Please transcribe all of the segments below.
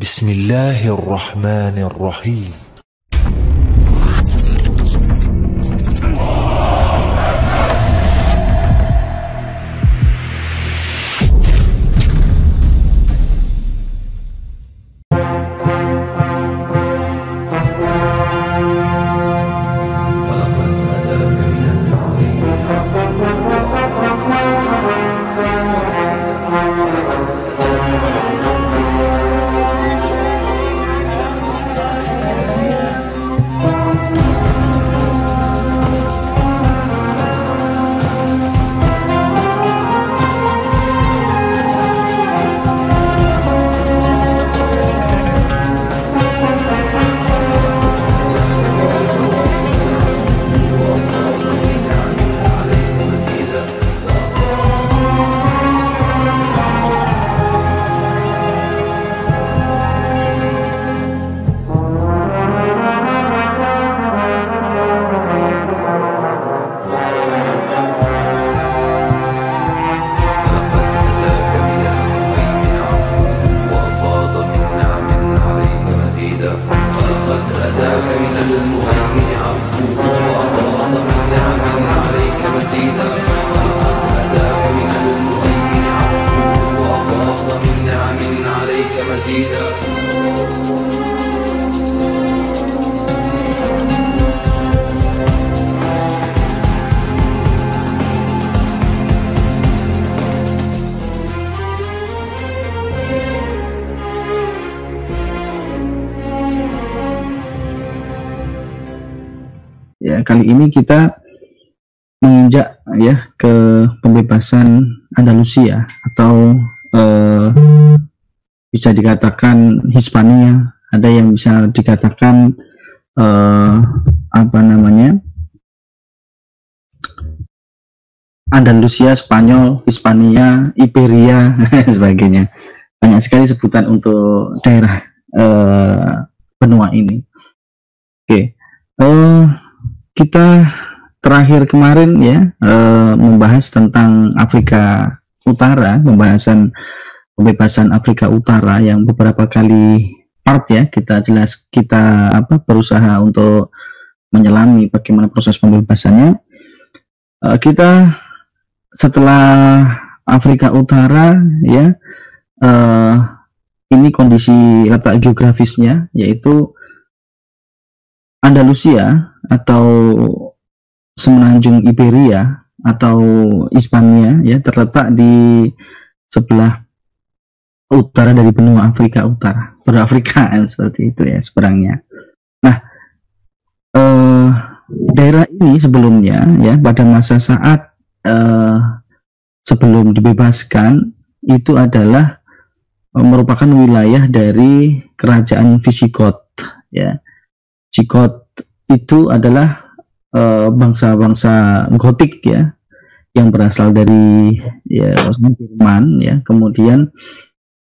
Bismillahirrahmanirrahim. Ya, kali ini kita menginjak ya ke pembebasan Andalusia atau bisa dikatakan Hispania, ada yang bisa dikatakan Andalusia, Spanyol, Hispania, Iberia, sebagainya. Banyak sekali sebutan untuk daerah benua ini. Oke. Kita terakhir kemarin ya membahas tentang Afrika Utara, pembebasan Afrika Utara yang beberapa kali part ya kita berusaha untuk menyelami bagaimana proses pembebasannya. Kita setelah Afrika Utara ya ini kondisi letak geografisnya yaitu Andalusia atau semenanjung Iberia atau Hispania ya terletak di sebelah utara dari benua Afrika Utara, berafrika seperti itu ya seberangnya. Nah, daerah ini sebelumnya ya pada masa saat sebelum dibebaskan itu adalah merupakan wilayah dari kerajaan Visigot ya. Visigot itu adalah bangsa-bangsa Gotik ya yang berasal dari ya Jerman ya, kemudian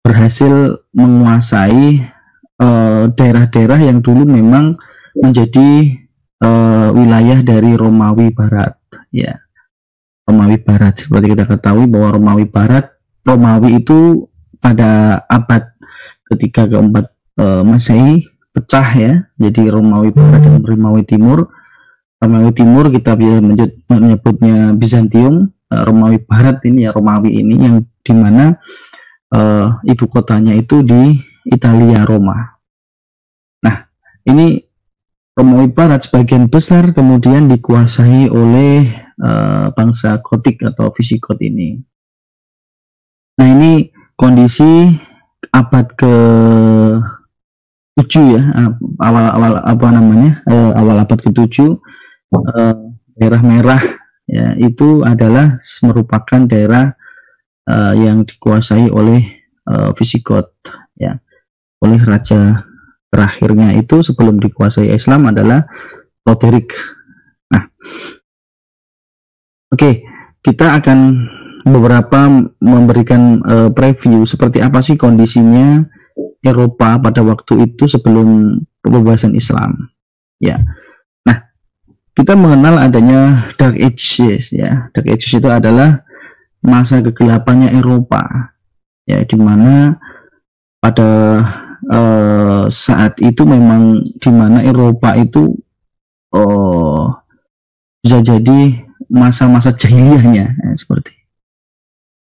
berhasil menguasai daerah-daerah yang dulu memang menjadi wilayah dari Romawi Barat ya. Romawi Barat, seperti kita ketahui bahwa Romawi itu pada abad ketiga keempat Masehi pecah ya, jadi Romawi Barat dan Romawi Timur. Romawi Timur kita bisa menyebutnya Bizantium, Romawi Barat ini ya Romawi ini yang dimana ibu kotanya itu di Italia, Roma. Nah, ini Romawi Barat sebagian besar kemudian dikuasai oleh bangsa Gotik atau Visigot ini. Nah, ini kondisi abad ke 7 ya, awal abad ke-7, daerah merah ya itu adalah merupakan daerah yang dikuasai oleh Visigot ya, oleh raja terakhirnya itu sebelum dikuasai Islam adalah Roderick. Nah, oke, kita akan memberikan preview seperti apa sih kondisinya Eropa pada waktu itu sebelum pembebasan Islam ya. Nah, kita mengenal adanya Dark Ages ya. Dark Ages itu adalah masa kegelapannya Eropa ya, dimana pada saat itu memang di mana Eropa itu bisa jadi masa-masa jahiliyahnya, seperti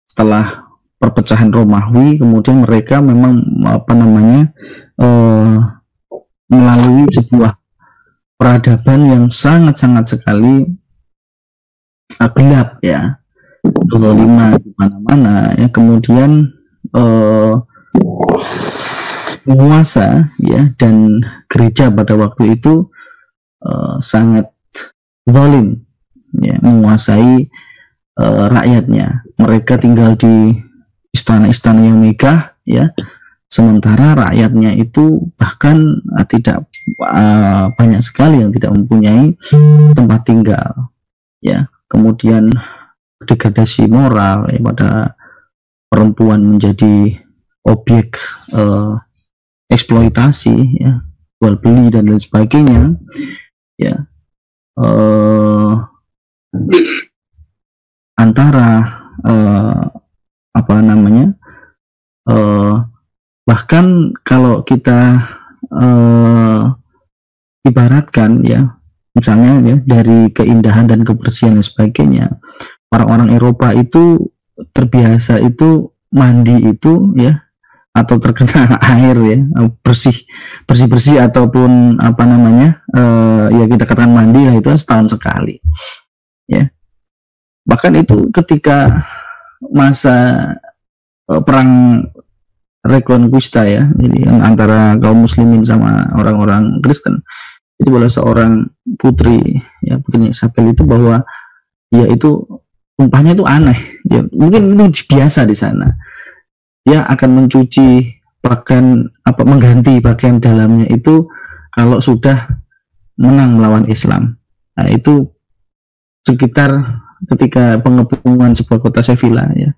setelah perpecahan Romawi, kemudian mereka memang melalui sebuah peradaban yang sangat-sangat sekali gelap ya, 25 di mana-mana ya, kemudian penguasa ya dan gereja pada waktu itu sangat zalim ya, menguasai rakyatnya. Mereka tinggal di istana-istana yang megah ya, sementara rakyatnya itu bahkan tidak banyak sekali yang tidak mempunyai tempat tinggal ya. Kemudian degradasi moral ya, pada perempuan menjadi objek eksploitasi ya, jual beli dan lain sebagainya ya. Antara bahkan kalau kita ibaratkan ya, misalnya ya, dari keindahan dan kebersihan dan sebagainya, orang-orang Eropa itu terbiasa itu mandi itu ya, atau terkena air ya, bersih ataupun ya kita katakan mandi lah, itu setahun sekali ya. Bahkan itu ketika masa perang Reconquista ya, jadi yang antara kaum muslimin sama orang-orang Kristen, itu boleh seorang putri ya, putrinya Isabel itu, bahwa ya itu tumpahnya itu aneh ya, mungkin itu biasa di sana. Dia akan mencuci pakaian mengganti pakaian dalamnya itu kalau sudah menang melawan Islam. Nah, itu sekitar ketika pengepungan sebuah kota Sevilla ya,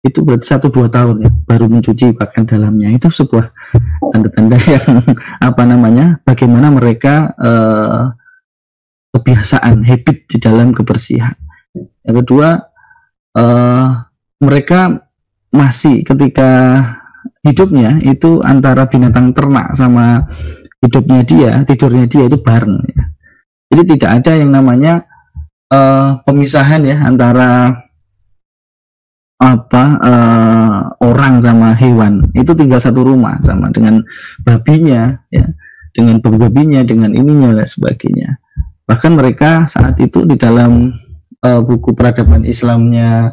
itu berarti 1-2 tahun ya baru mencuci pakaian dalamnya. Itu sebuah tanda-tanda yang bagaimana mereka kebiasaan, habit di dalam kebersihan. Yang kedua, mereka masih ketika hidupnya itu antara binatang ternak sama hidupnya dia, tidurnya dia itu bareng ya. Jadi tidak ada yang namanya pemisahan ya antara orang sama hewan. Itu tinggal satu rumah, sama dengan babinya ya, dengan babinya, dengan ininya dan sebagainya. Bahkan mereka saat itu di dalam buku peradaban Islamnya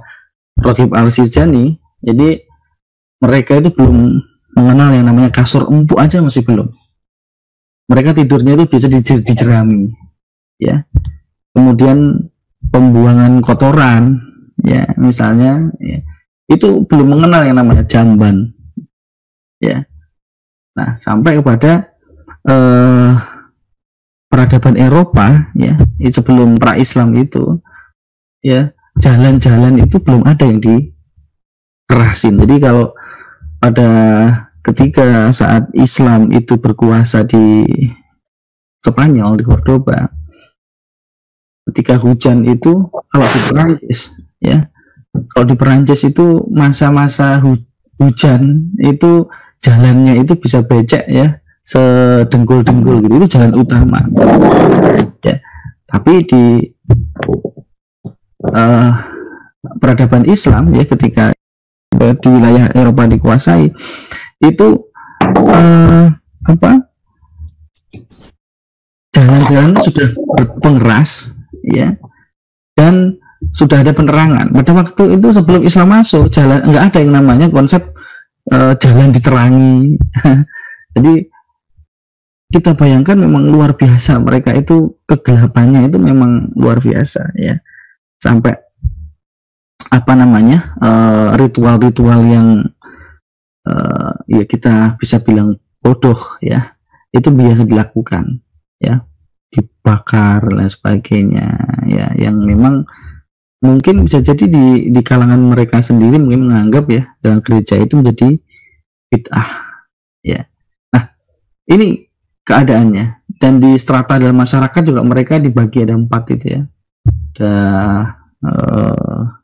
Raghib Al-Sijani, jadi mereka itu belum mengenal yang namanya kasur empuk aja, masih belum. Mereka tidurnya itu bisa dijerami ya. Kemudian pembuangan kotoran ya, misalnya ya, itu belum mengenal yang namanya jamban ya. Nah, sampai kepada peradaban Eropa ya, sebelum pra-Islam itu ya, jalan-jalan itu belum ada yang dikerasin. Jadi kalau pada ketika saat Islam itu berkuasa di Spanyol, di Cordoba, ketika hujan itu, kalau di Perancis ya, kalau di Perancis itu masa-masa hujan itu jalannya itu bisa becek ya, sedengkul-dengkul gitu, itu jalan utama ya. Tapi di peradaban Islam ya, ketika di wilayah Eropa dikuasai itu jalan-jalan sudah berpengeras ya, dan sudah ada penerangan. Pada waktu itu sebelum Islam masuk, jalan nggak ada yang namanya konsep jalan diterangi. Jadi kita bayangkan memang luar biasa, mereka itu kegelapannya itu memang luar biasa ya, sampai ritual-ritual yang ya kita bisa bilang bodoh ya, itu biasa dilakukan ya, dibakar dan sebagainya ya, yang memang mungkin bisa jadi di kalangan mereka sendiri mungkin menganggap ya, dalam gereja itu menjadi bid'ah ya. Nah, ini keadaannya. Dan di strata dalam masyarakat juga mereka dibagi ada 4 itu ya, ada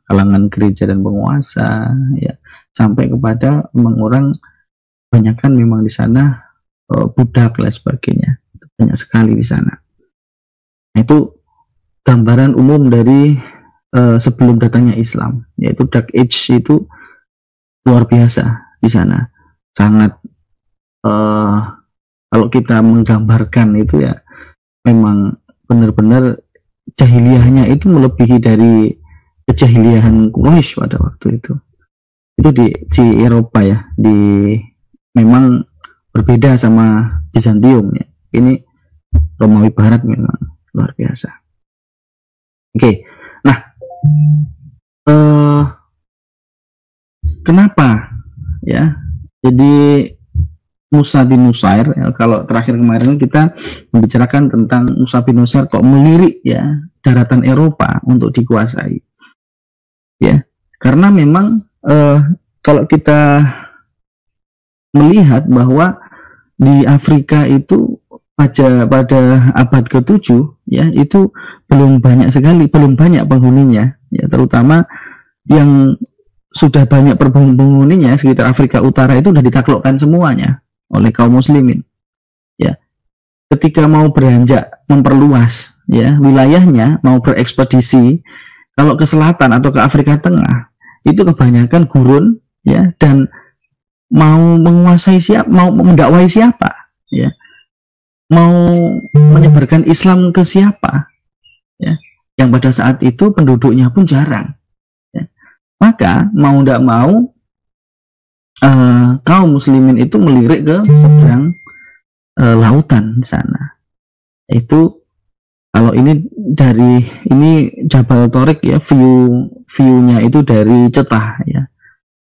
kalangan gereja dan penguasa ya, sampai kepada memang orang kebanyakan memang di sana budak dan sebagainya, banyak sekali di sana. Nah, itu gambaran umum dari sebelum datangnya Islam, yaitu Dark Age itu luar biasa di sana, sangat kalau kita menggambarkan itu ya memang benar-benar jahiliyahnya itu melebihi dari kejahiliahan Quraisy pada waktu itu di Eropa ya, memang berbeda sama Bizantium ya, ini Romawi Barat memang luar biasa. Oke. Nah, kenapa ya jadi Musa bin Nusair ya, kalau terakhir kemarin kita membicarakan tentang Musa bin Nusair kok melirik ya daratan Eropa untuk dikuasai ya, karena memang kalau kita melihat bahwa di Afrika itu pada abad ke-7 ya itu belum banyak penghuninya ya, terutama yang sudah banyak penghuninya sekitar Afrika Utara itu sudah ditaklukkan semuanya oleh kaum muslimin ya. Ketika mau beranjak memperluas ya wilayahnya, mau berekspedisi kalau ke selatan atau ke Afrika Tengah itu kebanyakan gurun ya, dan mau menguasai mau mendakwai siapa ya, mau menyebarkan Islam ke siapa ya, yang pada saat itu penduduknya pun jarang ya. Maka mau tidak mau kaum muslimin itu melirik ke seberang lautan di sana. Itu kalau ini Jabal Torik ya, view-nya itu dari Cetah ya,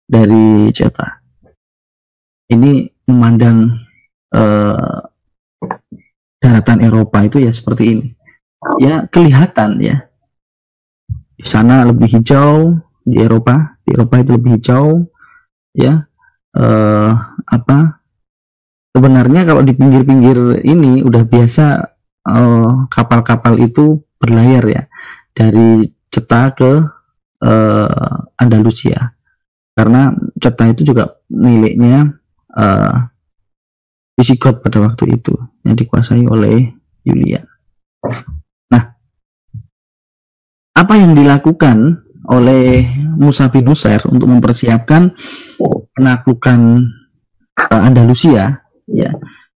dari Cetah. Ini memandang daratan Eropa itu ya seperti ini. Ya kelihatan ya. Di sana lebih hijau, di Eropa itu lebih hijau ya. Sebenarnya kalau di pinggir-pinggir ini udah biasa kapal-kapal itu berlayar ya dari Cetah ke Andalusia, karena Cetah itu juga miliknya Visigoth pada waktu itu yang dikuasai oleh Julian. Nah, apa yang dilakukan oleh Musa bin Nusair untuk mempersiapkan penaklukan Andalusia ya,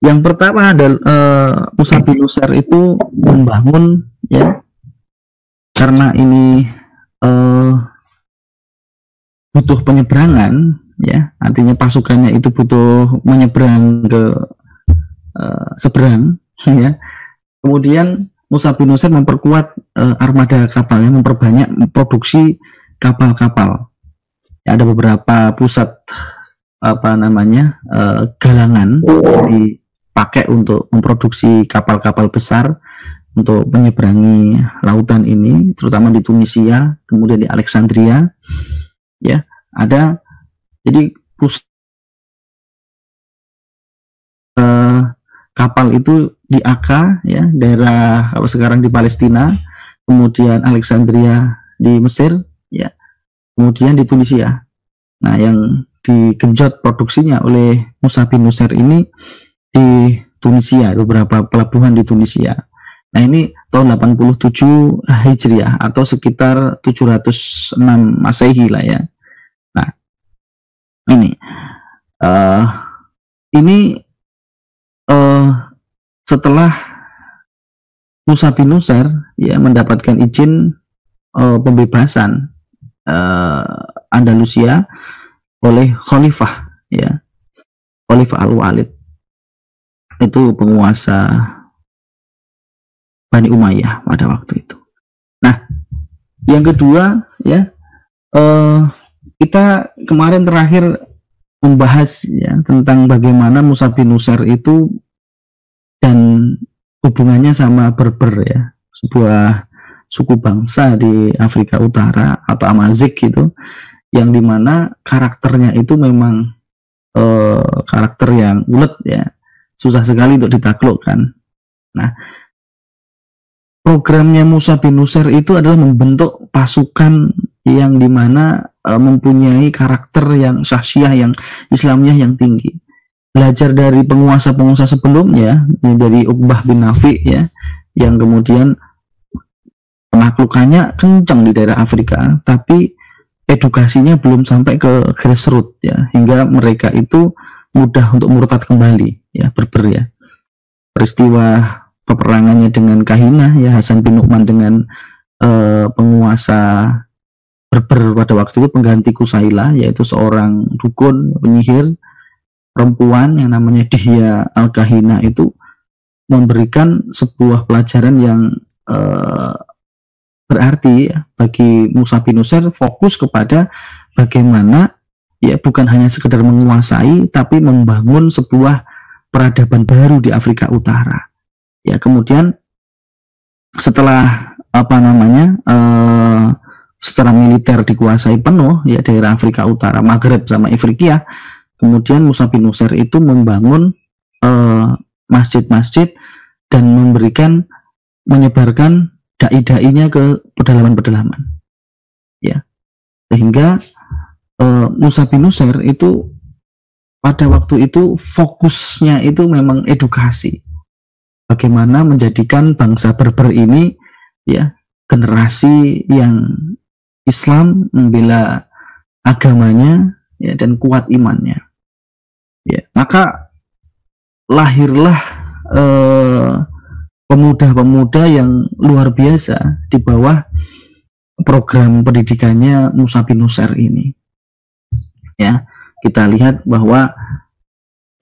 yang pertama adalah Musa bin Nusair itu membangun ya, karena ini butuh penyeberangan ya, artinya pasukannya itu butuh menyeberang ke seberang ya. Kemudian Musa bin Nusair memperkuat armada kapalnya, memperbanyak produksi kapal-kapal ya, ada beberapa pusat galangan dipakai untuk memproduksi kapal-kapal besar untuk menyeberangi lautan ini, terutama di Tunisia, kemudian di Alexandria ya, ada jadi kapal itu di Akka ya, daerah kalau sekarang di Palestina, kemudian Alexandria di Mesir ya, kemudian di Tunisia. Nah, yang digenjot produksinya oleh Musa bin Nusair ini di Tunisia, beberapa pelabuhan di Tunisia. Nah, ini tahun 87 Hijriah atau sekitar 706 Masehi lah ya. Nah, ini setelah Musa bin Nusair ya mendapatkan izin pembebasan Andalusia oleh Khalifah ya, Khalifah Al-Walid, itu penguasa Bani Umayyah pada waktu itu. Nah, yang kedua ya, kita kemarin terakhir membahas ya tentang bagaimana Musa bin Nusair itu dan hubungannya sama Berber ya, sebuah suku bangsa di Afrika Utara atau Amazigh gitu, yang dimana karakternya itu memang karakter yang ulet ya, susah sekali untuk ditaklukkan. Nah, programnya Musa bin Nusair itu adalah membentuk pasukan yang dimana mempunyai karakter yang syahsiah, yang Islamiyah yang tinggi. belajar dari penguasa-penguasa sebelumnya, dari Uqbah bin Nafi ya, yang kemudian penaklukannya kencang di daerah Afrika, tapi edukasinya belum sampai ke grassroots ya, hingga mereka itu mudah untuk murtad kembali ya, Berber ya. Peristiwa peperangannya dengan Kahina ya, Hasan bin Nu'man dengan penguasa Berber pada waktu itu, pengganti Kusailah, yaitu seorang dukun penyihir perempuan yang namanya Dihya Al-Kahina, itu memberikan sebuah pelajaran yang berarti ya, bagi Musa bin Nusair, fokus kepada bagaimana ya bukan hanya sekedar menguasai, tapi membangun sebuah peradaban baru di Afrika Utara. Ya, kemudian setelah secara militer dikuasai penuh ya daerah Afrika Utara, Maghreb sama Afrika, kemudian Musa bin Nusair itu membangun masjid-masjid dan menyebarkan dai-dainya ke pedalaman-pedalaman ya, sehingga Musa bin Nusair itu pada waktu itu fokusnya itu memang edukasi, bagaimana menjadikan bangsa Berber ini ya generasi yang Islam, membela agamanya ya, dan kuat imannya ya. Maka lahirlah pemuda-pemuda yang luar biasa di bawah program pendidikannya Musa bin Nusair ini ya. Kita lihat bahwa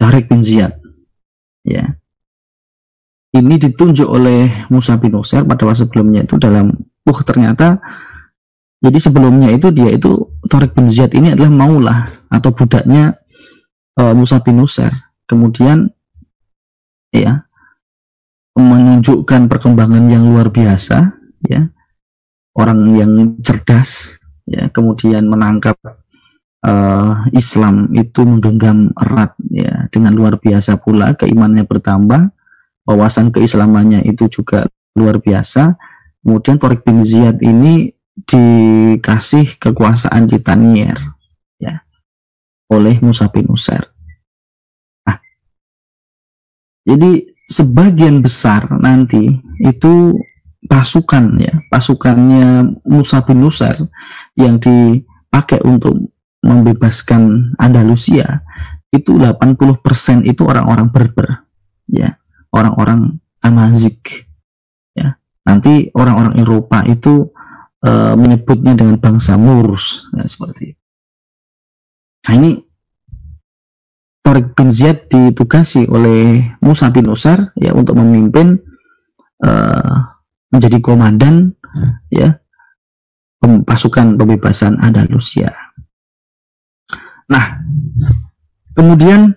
Tariq bin Ziyad ya, ini ditunjuk oleh Musa bin Nusair pada waktu sebelumnya itu dalam ternyata jadi sebelumnya itu dia itu Tariq bin Ziyad ini adalah maulah atau budaknya Musa bin Nusair, kemudian ya menunjukkan perkembangan yang luar biasa ya, orang yang cerdas ya, kemudian menangkap Islam itu menggenggam erat ya, dengan luar biasa pula, keimanannya bertambah, wawasan keislamannya itu juga luar biasa. Kemudian Tariq bin Ziyad ini dikasih kekuasaan di Tanier ya oleh Musa bin Nusair. Nah, jadi sebagian besar nanti itu pasukannya Musa bin Nusair yang dipakai untuk membebaskan Andalusia, itu 80% itu orang-orang Berber ya, orang-orang Amazik ya. Nanti orang-orang Eropa itu menyebutnya dengan bangsa Moors ya, seperti itu. Nah, ini Tariq bin Ziyad ditugasi oleh Musa bin Nusair ya untuk memimpin menjadi komandan ya pasukan pembebasan Andalusia. Nah, kemudian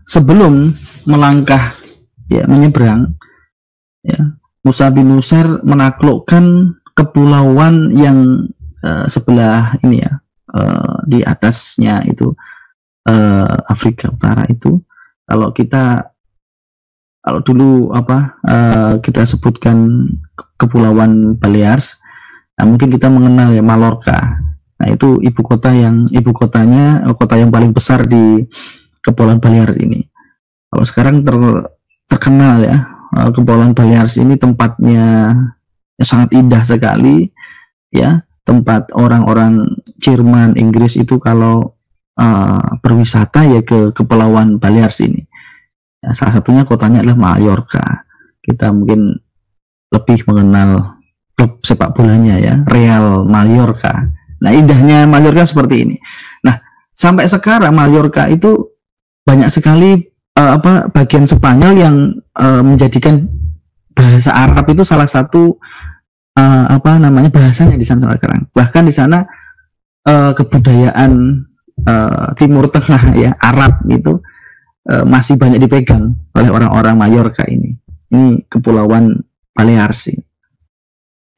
sebelum melangkah ya menyeberang ya, Musa bin Nusair menaklukkan kepulauan yang sebelah ini ya, di atasnya itu Afrika Utara itu. Kalau dulu kita sebutkan kepulauan Balears, nah mungkin kita mengenal ya Mallorca. Nah, itu kota yang paling besar di Kepulauan Balears ini. Kalau sekarang terkenal ya, Kepulauan Balears ini tempatnya sangat indah sekali ya, tempat orang-orang Jerman, Inggris itu kalau berwisata ya ke Kepulauan Balears ini. Ya, salah satunya kotanya adalah Mallorca. Kita mungkin lebih mengenal klub sepak bolanya ya, Real Mallorca. Nah, indahnya Mallorca seperti ini. Nah, sampai sekarang Mallorca itu banyak sekali bagian Spanyol yang menjadikan bahasa Arab itu salah satu bahasanya di sana sekarang. Bahkan di sana kebudayaan Timur Tengah ya, Arab itu masih banyak dipegang oleh orang-orang Mallorca ini. Ini Kepulauan Balears ini.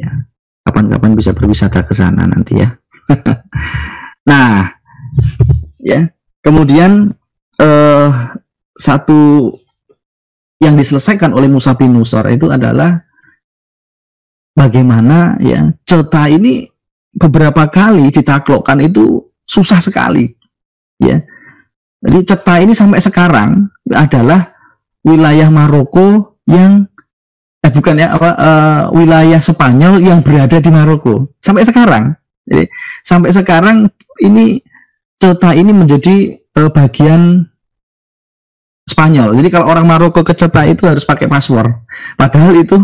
Ya, kapan-kapan bisa berwisata ke sana nanti ya. Nah, ya, kemudian satu yang diselesaikan oleh Musa bin Nusair itu adalah bagaimana ya Ceuta ini beberapa kali ditaklukkan itu susah sekali, ya. Jadi Ceta ini sampai sekarang adalah wilayah Maroko yang bukan ya wilayah Spanyol yang berada di Maroko sampai sekarang. Jadi sampai sekarang ini Ceta ini menjadi bagian Spanyol. Jadi kalau orang Maroko ke Ceta itu harus pakai paspor. Padahal itu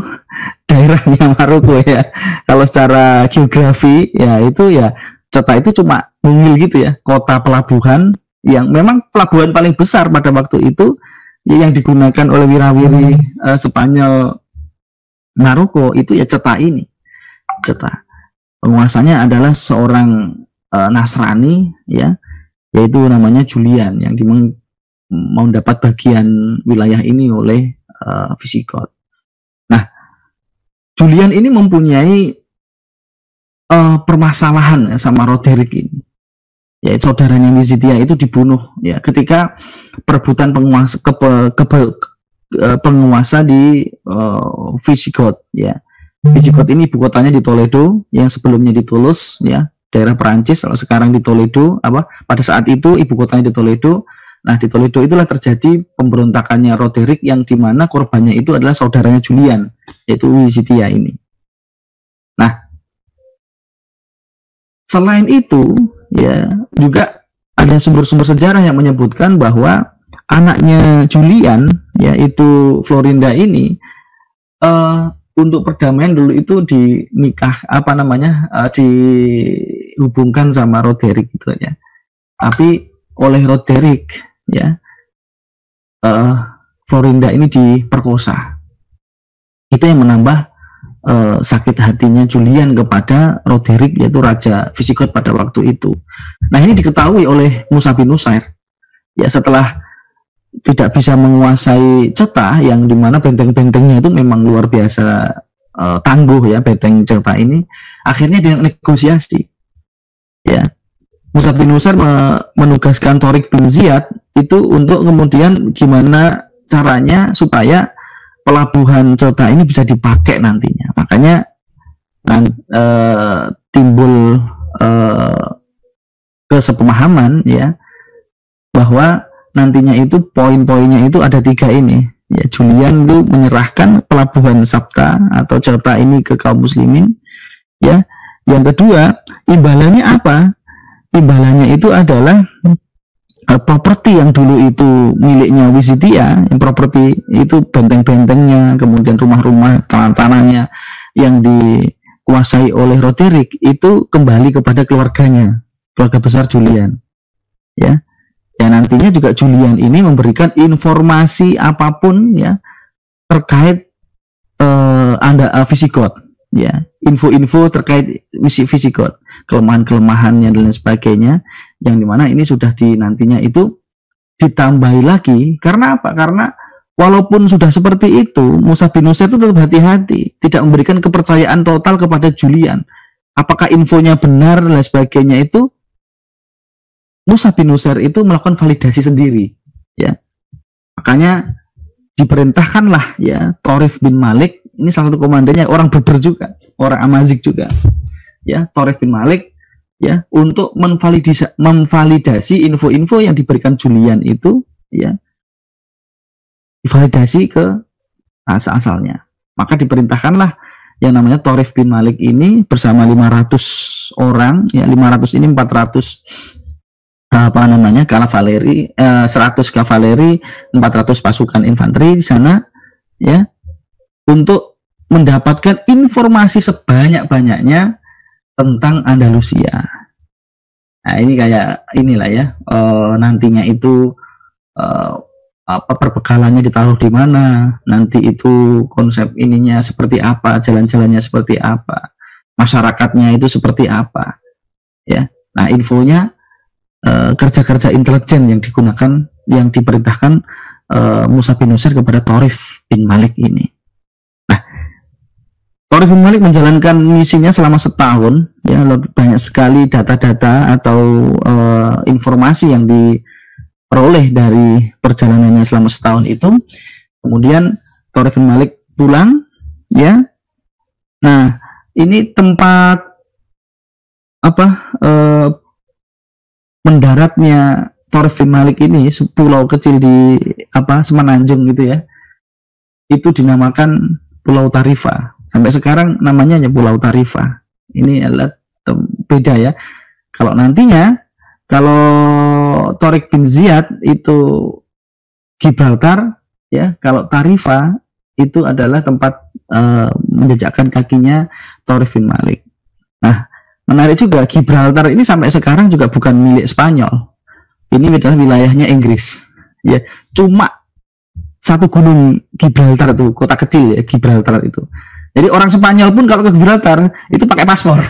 daerahnya Maroko ya. Kalau secara geografi ya itu ya Ceta itu cuma mungil gitu ya, kota pelabuhan yang memang pelabuhan paling besar pada waktu itu yang digunakan oleh wirawiri Spanyol Maroko itu ya Ceta ini. Ceta. Penguasanya adalah seorang Nasrani ya, yaitu namanya Julian yang mau dapat bagian wilayah ini oleh Visigoth. Nah, Julian ini mempunyai permasalahan ya, sama Roderick ini. Ya, saudaranya Wisitia itu dibunuh ya ketika perebutan penguasa di Visigoth ya. Visigoth ini ibu kotanya di Toledo, yang sebelumnya di Toulouse ya, daerah Perancis. Kalau sekarang di Toledo, pada saat itu ibu kotanya di Toledo. Nah, di Toledo itulah terjadi pemberontakannya Roderick yang dimana korbannya itu adalah saudaranya Julian, yaitu Wisitia ini. Nah, selain itu ya juga ada sumber-sumber sejarah yang menyebutkan bahwa anaknya Julian yaitu Florinda ini untuk perdamaian dulu itu dinikah dihubungkan sama Roderick gitu ya. Tapi oleh Roderick ya Florinda ini diperkosa. Itu yang menambah sakit hatinya Julian kepada Roderick, yaitu Raja Visigoth pada waktu itu. Nah, ini diketahui oleh Musa bin Nusair ya, setelah tidak bisa menguasai Ceta yang dimana benteng-bentengnya itu memang luar biasa tangguh ya, benteng Ceta ini. Akhirnya dia negosiasi ya. Musa bin Nusair menugaskan Torik bin Ziyad itu untuk kemudian gimana caranya supaya pelabuhan Ceta ini bisa dipakai nantinya. Makanya timbul kesepemahaman ya, bahwa nantinya itu poin-poinnya itu ada 3 ini ya. Julian itu menyerahkan pelabuhan Sabta atau Ceta ini ke kaum muslimin ya. Yang kedua, imbalannya apa? Imbalannya itu adalah properti yang dulu itu miliknya Wisitia, yang properti itu benteng-bentengnya, kemudian rumah-rumah, tanah-tanahnya yang dikuasai oleh Roderick itu kembali kepada keluarganya, keluarga besar Julian. Ya. Ya, nantinya juga Julian ini memberikan informasi apapun ya terkait Visigoth ya, info-info terkait Visigoth, kelemahan-kelemahannya dan lain sebagainya, yang dimana ini sudah nantinya itu ditambahi lagi. Karena apa? Karena walaupun sudah seperti itu, Musa bin Nusair itu tetap hati-hati, tidak memberikan kepercayaan total kepada Julian. Apakah infonya benar dan lain sebagainya, itu Musa bin Nusair itu melakukan validasi sendiri ya. Makanya diperintahkanlah ya Thorif bin Malik, ini salah satu komandannya, orang Berber juga, orang Amazik juga ya, Thorif bin Malik ya, untuk memvalidasi info-info yang diberikan Julian itu ya, divalidasi ke asal-asalnya. Maka diperintahkanlah yang namanya Thorif bin Malik ini bersama 500 orang ya, 500 ini 400 kavaleri, 100 kavaleri, 400 pasukan infanteri di sana ya, untuk mendapatkan informasi sebanyak-banyaknya tentang Andalusia. Nah, ini kayak inilah ya, nantinya itu perbekalannya ditaruh di mana, nanti itu konsep ininya seperti apa, jalan-jalannya seperti apa, masyarakatnya itu seperti apa ya. Nah, infonya kerja-kerja intelijen yang digunakan, yang diperintahkan Musa bin Nusair kepada Thorif bin Malik ini. Nah, Thorif bin Malik menjalankan misinya selama setahun ya, banyak sekali data-data atau informasi yang diperoleh dari perjalanannya selama setahun itu. Kemudian Thorif bin Malik pulang ya. Nah, ini tempat mendaratnya Taurif bin Malik ini, pulau kecil di Semenanjung gitu ya, itu dinamakan Pulau Tarifa. Sampai sekarang namanya hanya Pulau Tarifa. Ini adalah beda ya. Kalau nantinya, kalau Tariq bin Ziyad itu Gibraltar, ya, kalau Tarifa itu adalah tempat menjejakkan kakinya Taurif bin Malik. Nah, menarik juga, Gibraltar ini sampai sekarang juga bukan milik Spanyol. Ini adalah wilayahnya Inggris. Ya, cuma satu gunung Gibraltar itu, kota kecil ya, Gibraltar itu. Jadi orang Spanyol pun kalau ke Gibraltar itu pakai paspor,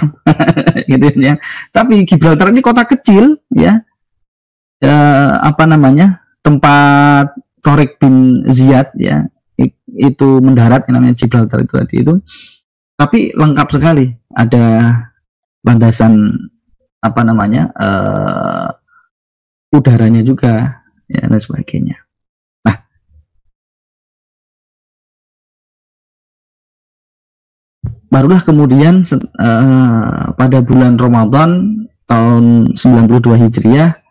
gitu ya. Tapi Gibraltar ini kota kecil, ya, tempat Tauriq bin Ziyad ya itu mendarat, yang namanya Gibraltar itu tadi itu. Tapi lengkap sekali, ada landasan udaranya juga, ya, dan sebagainya. Barulah kemudian pada bulan Ramadan tahun 92 Hijriah,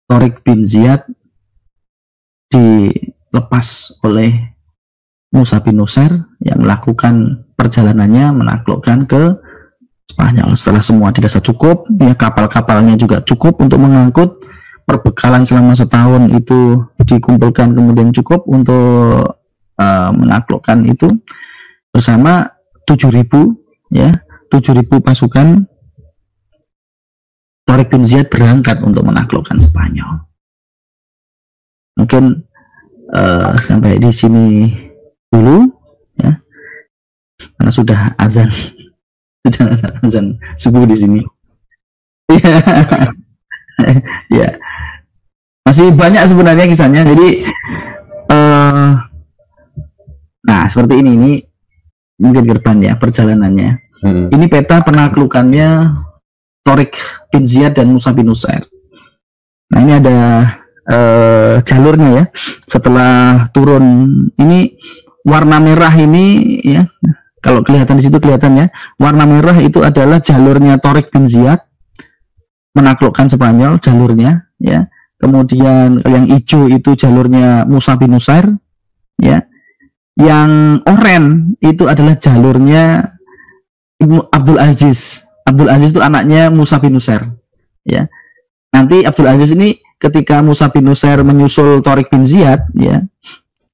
Tauriq bin Ziyad dilepas oleh Musa bin Nusair yang melakukan perjalanannya menaklukkan ke Spanyol. Setelah semua dirasa cukup, ya, kapal-kapalnya juga cukup untuk mengangkut, perbekalan selama setahun itu dikumpulkan kemudian cukup untuk menaklukkan itu, bersama 7.000 pasukan, Tauriq bin Ziyad berangkat untuk menaklukkan Spanyol. Mungkin sampai di sini dulu ya, karena sudah azan azan subuh di sini. Ya, masih banyak sebenarnya kisahnya. Jadi nah seperti ini mungkin ke depan ya perjalanannya. Ini peta penaklukannya Tauriq bin Ziyad dan Musa bin Nusair. Nah, ini ada jalurnya ya. Setelah turun ini, warna merah ini ya, kalau kelihatan di situ kelihatan ya, warna merah itu adalah jalurnya Tauriq bin Ziyad menaklukkan Spanyol, jalurnya ya. Kemudian yang hijau itu jalurnya Musa bin Nusair ya. Yang oranye itu adalah jalurnya Abdul Aziz. Abdul Aziz itu anaknya Musa bin Nusair. Ya. Nanti Abdul Aziz ini ketika Musa bin Nusair menyusul Tauriq bin Ziyad, ya,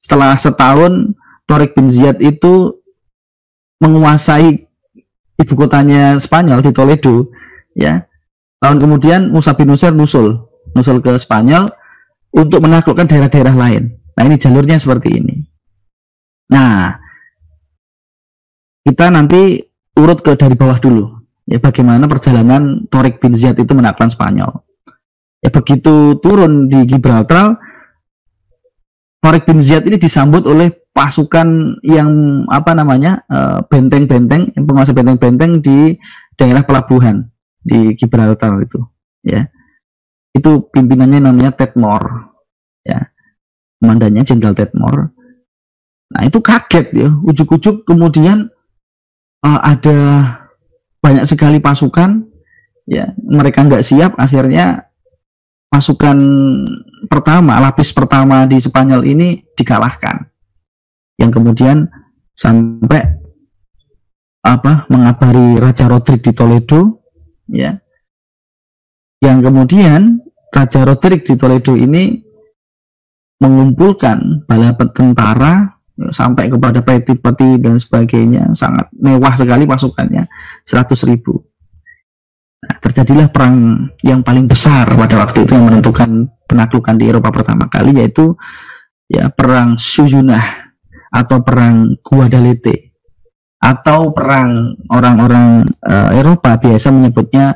setelah setahun Tauriq bin Ziyad itu menguasai ibu kotanya Spanyol di Toledo. Ya. Tahun kemudian Musa bin Nusair nusul ke Spanyol untuk menaklukkan daerah-daerah lain. Nah, ini jalurnya seperti ini. Nah, kita nanti urut dari bawah dulu ya, bagaimana perjalanan Tauriq bin Ziyad itu menaklukkan Spanyol. Ya, begitu turun di Gibraltar, Tauriq bin Ziyad ini disambut oleh pasukan yang benteng-benteng, penguasa benteng-benteng di daerah pelabuhan di Gibraltar itu ya. Itu pimpinannya namanya Tedmore ya, komandannya Jenderal Tedmore. Nah, itu kaget ya, ujuk-ujuk kemudian ada banyak sekali pasukan ya, mereka nggak siap, akhirnya pasukan pertama, lapis pertama di Spanyol ini dikalahkan, yang kemudian sampai mengabari Raja Rodrik di Toledo ya, yang kemudian Raja Rodrik di Toledo ini mengumpulkan bala tentara sampai kepada peti-peti dan sebagainya, sangat mewah sekali pasukannya, 100.000. Nah, terjadilah perang yang paling besar pada waktu itu yang menentukan penaklukan di Eropa pertama kali, yaitu ya perang Suyunah atau perang Guadalete, atau perang orang-orang Eropa biasa menyebutnya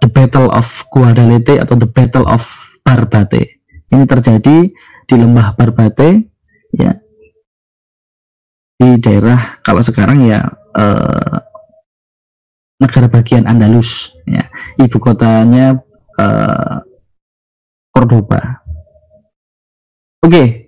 the Battle of Guadalete atau the Battle of Barbate. Ini terjadi di lembah Barbate ya, di daerah kalau sekarang ya negara bagian Andalus ya, ibu kotanya Cordoba. Oke,